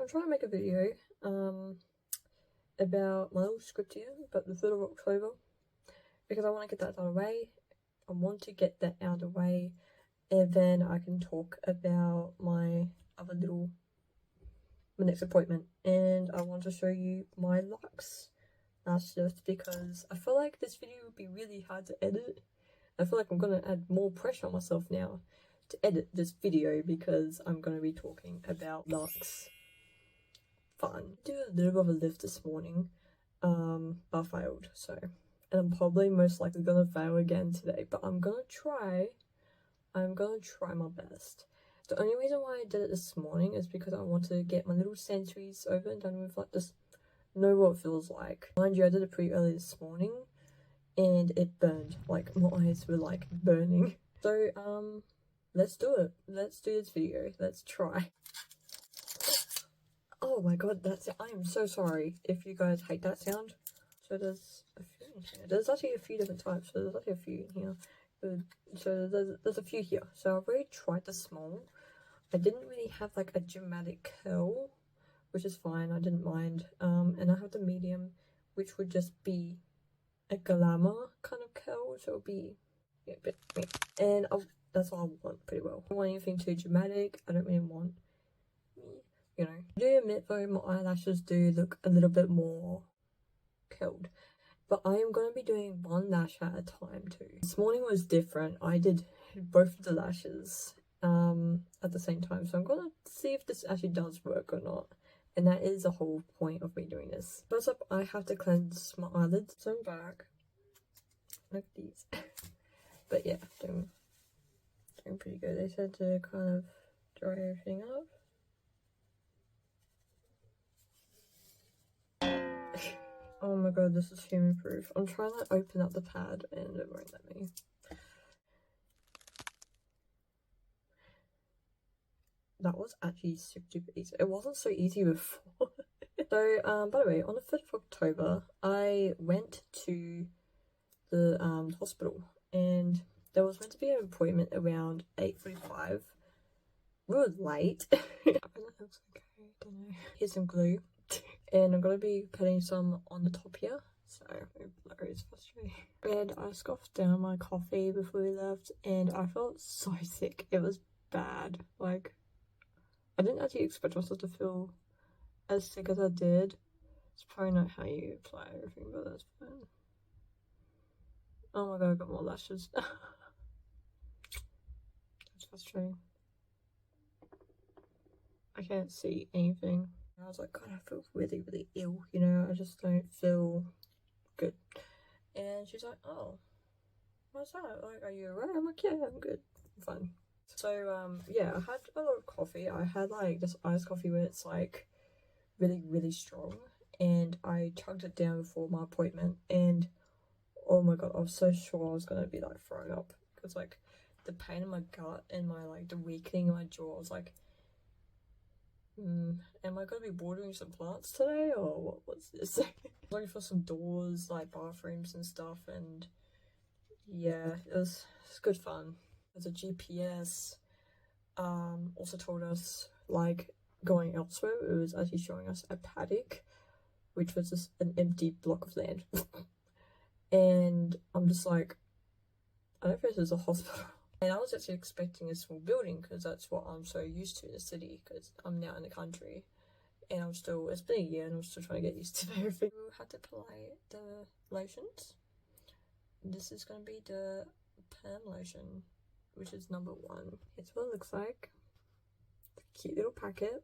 I'm trying to make a video about my little script here about the 3rd of October because I want to get that out of the way. I want to get that out of the way, and then I can talk about my next appointment. And I want to show you my locks last shift because I feel like this video would be really hard to edit. I feel like I'm going to add more pressure on myself now to edit this video because I'm going to be talking about locks. Fun. I did a little bit of a lift this morning, but I failed, so, and I'm probably most likely gonna fail again today, but I'm gonna try my best. The only reason why I did it this morning is because I want to get my little centuries over and done with, like, just know what it feels like. Mind you, I did it pretty early this morning and it burned, like my eyes were like burning. So let's do it. Let's do this video. Let's try. Oh my god, I am so sorry if you guys hate that sound. So there's a few in here. There's actually a few different types, so there's actually a few in here. So there's a few here. So I've already tried the small. I didn't really have like a dramatic curl, which is fine, I didn't mind. And I have the medium, which would just be a glamour kind of curl, so it'll be, yeah, but, yeah. And that's all I want pretty well. I don't want anything too dramatic. I don't really want, you know. I do admit though, my eyelashes do look a little bit more curled, but I am going to be doing one lash at a time too. This morning was different. I did both of the lashes at the same time, so I'm going to see if this actually does work or not, and that is the whole point of me doing this. First up, I have to cleanse my eyelids. So I'm back like these. But yeah, doing pretty good. They said to kind of dry everything up. Oh my god, this is human proof. I'm trying to open up the pad and it won't let me. That was actually super easy. It wasn't so easy before. So, by the way, on the 5th of October, I went to the hospital and there was meant to be an appointment around 8:45. We were late. I don't know if it's okay, I don't know. Here's some glue. And I'm going to be putting some on the top here, so it's frustrating. And I scoffed down my coffee before we left and I felt so sick. It was bad. Like, I didn't actually expect myself to feel as sick as I did. It's probably not how you apply everything, but that's fine. Oh my god, I got more lashes. That's frustrating. I can't see anything. I was like, god, I feel really ill, you know, I just don't feel good. And she's like, oh, what's that? Like, are you alright? I'm like, yeah, I'm good, I'm fine. So, yeah, I had a lot of coffee. I had like this iced coffee where it's like really strong, and I chugged it down before my appointment, and oh my god, I was so sure I was gonna be like throwing up because like the pain in my gut and my like the weakening in my jaw was like, am I gonna be watering some plants today or what's this? Looking for some doors, like bathrooms and stuff, and yeah, it's good fun. The GPS also told us like going elsewhere. It was actually showing us a paddock, which was just an empty block of land. And I'm just like, I don't know if this is a hospital. And I was actually expecting a small building because that's what I'm so used to in the city because I'm now in the country and it's been a year and I'm still trying to get used to everything. We had to apply the lotions. This is going to be the perm lotion, which is number 1. It's what it looks like. It's a cute little packet.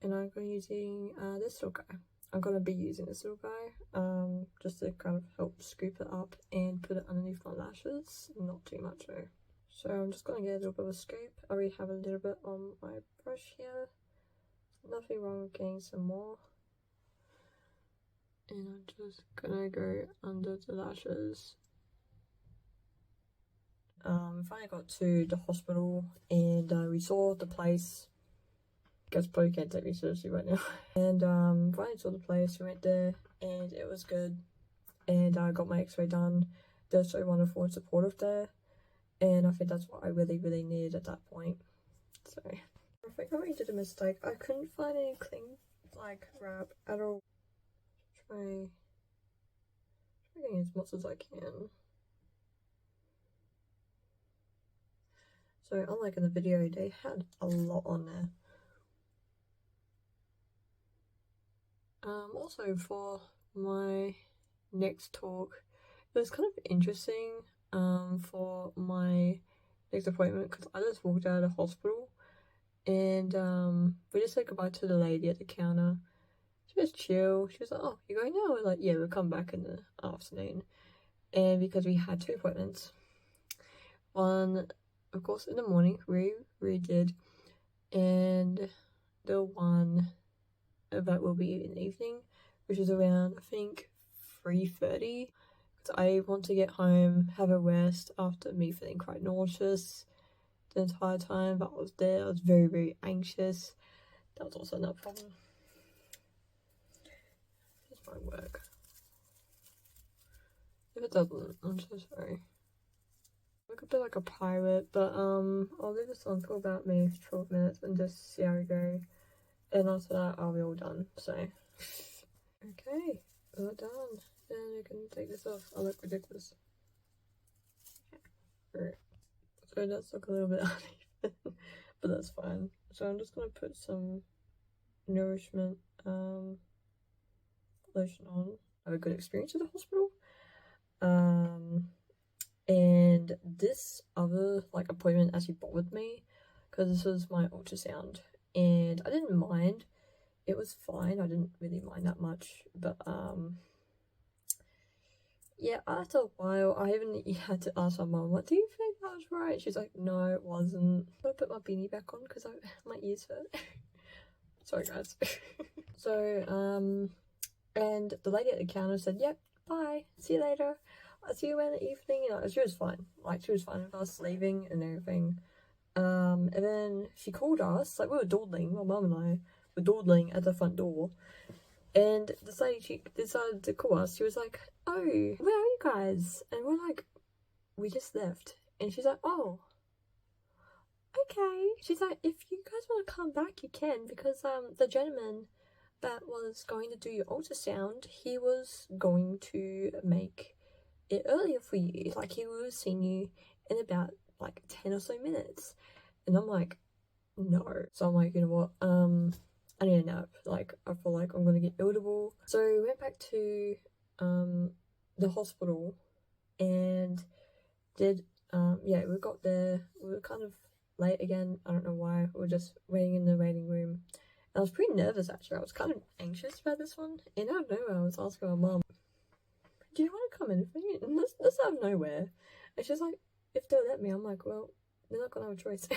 And I'm going to be using this little guy. I'm going to be using this little guy just to kind of help scoop it up and put it underneath my lashes. Not too much though. So I'm just going to get a little bit of a scoop. I already have a little bit on my brush here. Nothing wrong with getting some more. And I'm just going to go under the lashes. Finally got to the hospital and we saw the place. Guys probably can't take me seriously right now. And finally saw the place, we went there and it was good. And I got my x-ray done. They're so wonderful and supportive there. And I think that's what I really needed at that point. So, think I already did a mistake. I couldn't find any cling like wrap at all. Try getting as much as I can. So unlike in the video, they had a lot on there. Also for my next talk, it was kind of interesting for my next appointment because I just walked out of the hospital and we just said goodbye to the lady at the counter. She was chill. She was like, "Oh, you're going now?" We're like, "Yeah, we'll come back in the afternoon." And because we had 2 appointments, one of course in the morning we did, and the one that will be in the evening, which is around I think 3:30. Because I want to get home, have a rest after me feeling quite nauseous the entire time that I was there. I was very, very anxious. That was also another problem. This might work. If it doesn't, I'm so sorry. I could be like a pirate, but I'll leave this on for about maybe 12 minutes and just see how we go. And after that, I'll be all done. So, okay, we're done. And we can take this off. I look ridiculous. Right. So it does look a little bit uneven, but that's fine. So I'm just gonna put some nourishment lotion on. I have a good experience at the hospital. And this other like appointment actually bothered me because this was my ultrasound and I didn't mind. It was fine. I didn't really mind that much, but yeah, after a while I even had to ask my mum, "What do you think that was right?" She's like, "No, it wasn't." I put my beanie back on because my ears hurt. Sorry guys. So and the lady at the counter said, "Yep, bye, see you later, I'll see you in the evening." You know, she was fine. Like, she was fine with us leaving and everything. And then she called us, like, we were dawdling, my mum and I were dawdling at the front door. And this lady, she decided to call us. She was like, "Oh, where are you guys?" And we're like, "We just left." And she's like, "Oh, okay." She's like, "If you guys want to come back, you can, because the gentleman that was going to do your ultrasound, he was going to make it earlier for you. Like, he would have seen you in about like 10 or so minutes." And I'm like, "No." So I'm like, you know what, I need a nap. Like, I feel like I'm gonna get irritable. So we went back to the hospital and did yeah, we got there. We were kind of late again. I don't know why. We were just waiting in the waiting room. I was pretty nervous actually. I was kind of anxious about this one. And out of nowhere, I was asking my mum, "Do you want to come in with me?" And this out of nowhere. And she's like, "If they'll let me." I'm like, "Well, they're not gonna have a choice."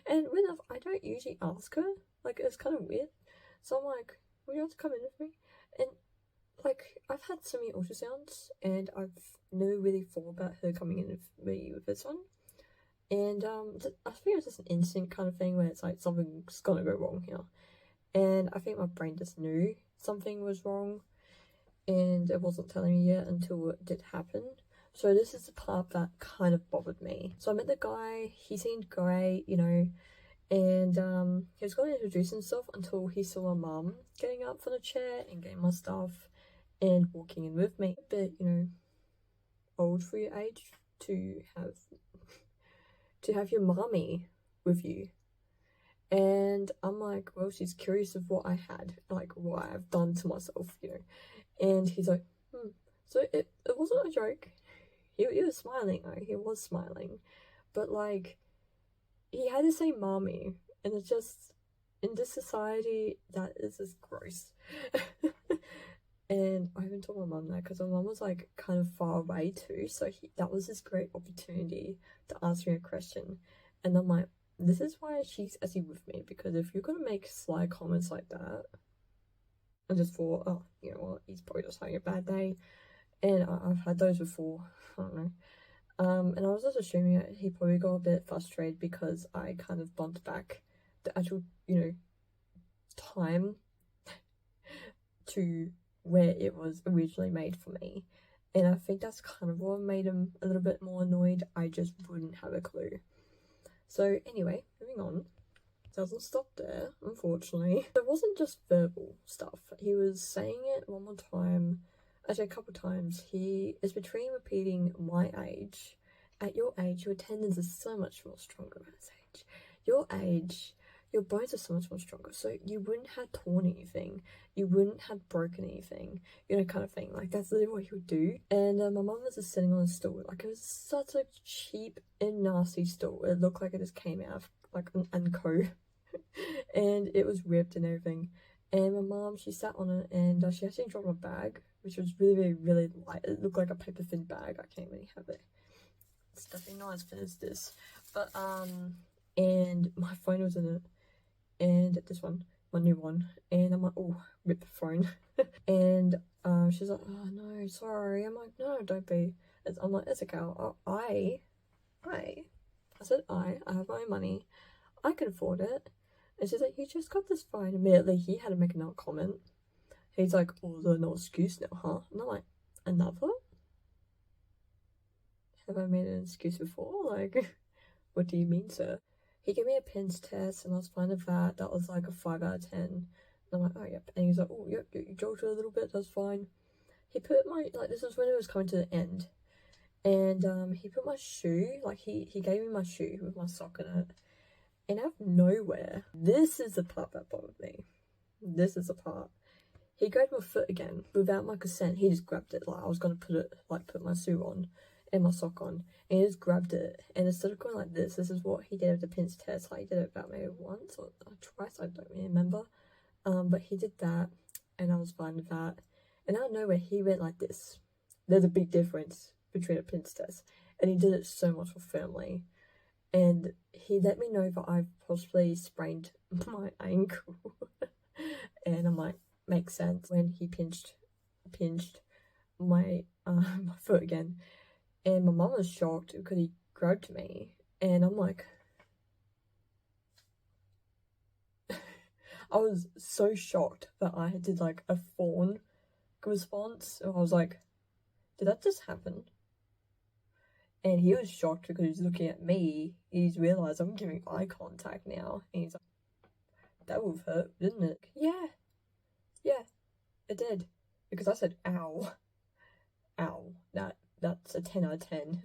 And when I don't usually ask her, like, it's kind of weird. So I'm like, "Would you want to come in with me?" And like, I've had so many ultrasounds and I've never really thought about her coming in with me with this one. And I think it's just an instinct kind of thing where it's like something's gonna go wrong here. And I think my brain just knew something was wrong and it wasn't telling me yet until it did happen. So this is the part that kind of bothered me. So I met the guy, he seemed great, you know, and he was going to introduce himself until he saw my mum getting up from the chair and getting my stuff and walking in with me. A bit, you know, old for your age to have your mommy with you. And I'm like, well, she's curious of what I had, like what I've done to myself, you know. And he's like, So it wasn't a joke. He was smiling though, he was smiling. But like, he had to say mommy, and it's just, in this society, that is just gross. And I even told my mum that because my mum was like kind of far away too, so that was this great opportunity to ask me a question. And I'm like, this is why she's actually with me, because if you're gonna make sly comments like that, I just thought, oh, you know what, he's probably just having a bad day. And I've had those before, I don't know. And I was just assuming that he probably got a bit frustrated because I kind of bumped back the actual, you know, time to where it was originally made for me. And I think that's kind of what made him a little bit more annoyed. I just wouldn't have a clue. So anyway, moving on. Doesn't stop there, unfortunately. It wasn't just verbal stuff. He was saying it one more time, actually a couple times. He is between repeating my age. At your age, your attendance is so much more stronger at his age. Your age, your bones are so much more stronger. So you wouldn't have torn anything. You wouldn't have broken anything. You know, kind of thing. Like, that's literally what he would do. And my mum was just sitting on a stool. Like, it was such a cheap and nasty stool. It looked like it just came out of, like, an Anko. And it was ripped and everything. And my mom, she sat on it, and she actually dropped my bag, which was really, really light. It looked like a paper thin bag. I can't really have it. It's definitely not as thin as this. But and my phone was in it, and this one, my new one, and I'm like, oh, rip the phone. And she's like, oh no, sorry. I'm like, no, don't be. I'm like, it's okay. I said I have my own money. I can afford it. And she's like, you just got this phone. Immediately, he had to make another comment. He's like, oh, there's no excuse now, huh? And I'm like, another? Have I made an excuse before? Like, what do you mean, sir? He gave me a pins test, and I was fine with that. That was like a 5 out of 10. And I'm like, oh, yep. And he's like, oh, yep, you jolted a little bit, that's fine. He put my, like, this was when it was coming to the end. And he put my shoe, like, he gave me my shoe with my sock in it. And out of nowhere, this is the part that bothered me. This is the part. He grabbed my foot again without my consent. He just grabbed it. Like, I was gonna put my shoe on and my sock on, and he just grabbed it. And instead of going like this is what he did with the pinch test. Like, he did it about maybe once or twice. I don't really remember. But he did that, and I was fine with that. And out of nowhere, he went like this. There's a big difference between a pinch test, and he did it so much more firmly. And he let me know that I've possibly sprained my ankle. And I'm like, makes sense. When he pinched my my foot again, and my mum was shocked because he grabbed me, and I'm like, I was so shocked that I did like a fawn response. And I was like, did that just happen? And he was shocked because he's looking at me. He's realised I'm giving eye contact now. And he's like, that would have hurt, didn't it? Yeah, it did. Because I said, ow. That's a 10 out of 10.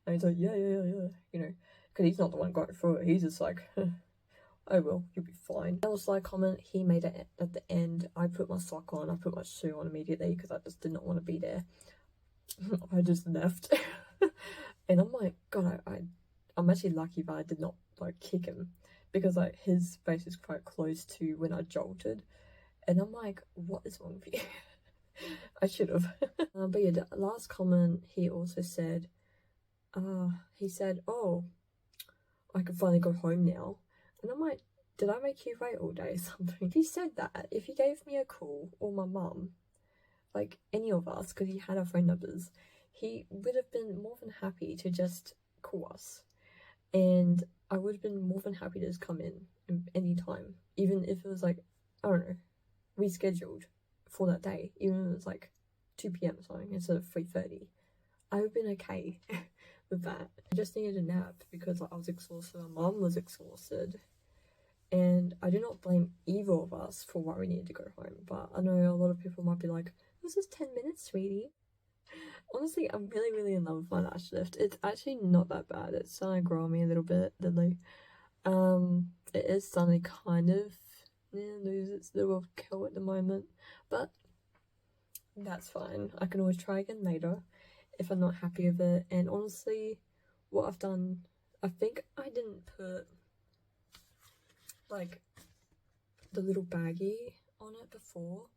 And he's like, yeah. You know, because he's not the one going through it. He's just like, oh well, you'll be fine. That was like comment he made it at the end. I put my sock on. I put my shoe on immediately because I just did not want to be there. I just left. And I'm like, God, I'm actually lucky that I did not like kick him, because like his face is quite close to when I jolted, and I'm like, what is wrong with you? I should have. But yeah, the last comment he also said, he said, oh, I can finally go home now. And I'm like, did I make you wait all day or something? If he said that, if he gave me a call, or my mum, like any of us, because he had our phone numbers, he would have been more than happy to just call us. And I would have been more than happy to just come in any time. Even if it was like, I don't know, rescheduled for that day. Even if it was like 2 p.m. or something instead of 3:30. I would have been okay with that. I just needed a nap because like, I was exhausted. My mum was exhausted. And I do not blame either of us for why we needed to go home. But I know a lot of people might be like, this is 10 minutes, sweetie. Honestly, I'm really in love with my lash lift. It's actually not that bad. It's starting to grow on me a little bit, Lily. It is starting to kind of lose its little curl at the moment, but that's fine. I can always try again later if I'm not happy with it. And honestly, what I've done, I think I didn't put like the little baggie on it before.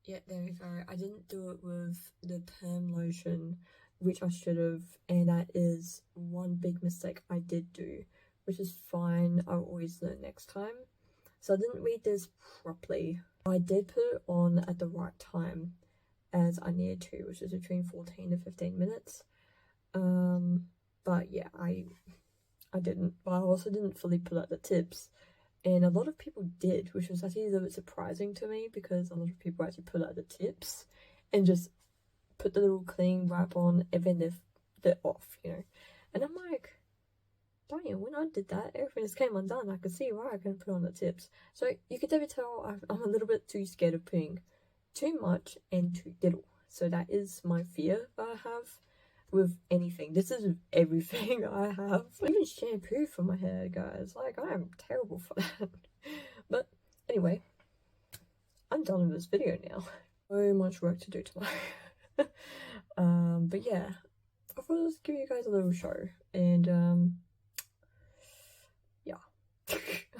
Yeah, there we go. I didn't do it with the perm lotion, which I should have, and that is one big mistake I did do, which is fine. I'll always learn next time. So I didn't read this properly. I did put it on at the right time as I needed to, which is between 14 to 15 minutes. But yeah, I didn't. But I also didn't fully pull out the tips. And a lot of people did, which was actually a little bit surprising to me, because a lot of people actually pull out the tips and just put the little cling wrap on, and then they're off, you know. And I'm like, damn, when I did that, everything just came undone. I could see why I couldn't put on the tips. So you could definitely tell I'm a little bit too scared of putting too much and too little. So that is my fear I have with anything. This is with everything I have. Even shampoo for my hair, guys. Like, I am terrible for that. But anyway, I'm done with this video now. So much work to do tomorrow. But yeah, I thought I'd just give you guys a little show. And yeah.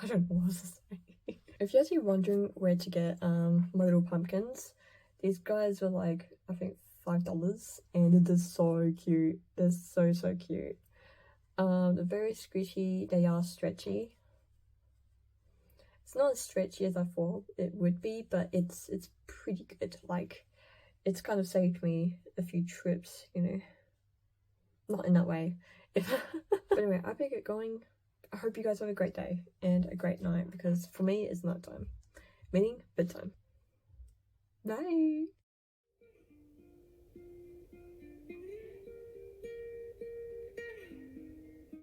I don't know what else to say. If you're actually wondering where to get my little pumpkins, these guys were like, I think $5, and they're so cute. They're so cute. They're very squishy. They are stretchy. It's not as stretchy as I thought it would be, but it's pretty good. Like, it's kind of saved me a few trips, you know. Not in that way. But anyway, I better get going. I hope you guys have a great day and a great night, because for me it's night time, meaning bedtime. Bye.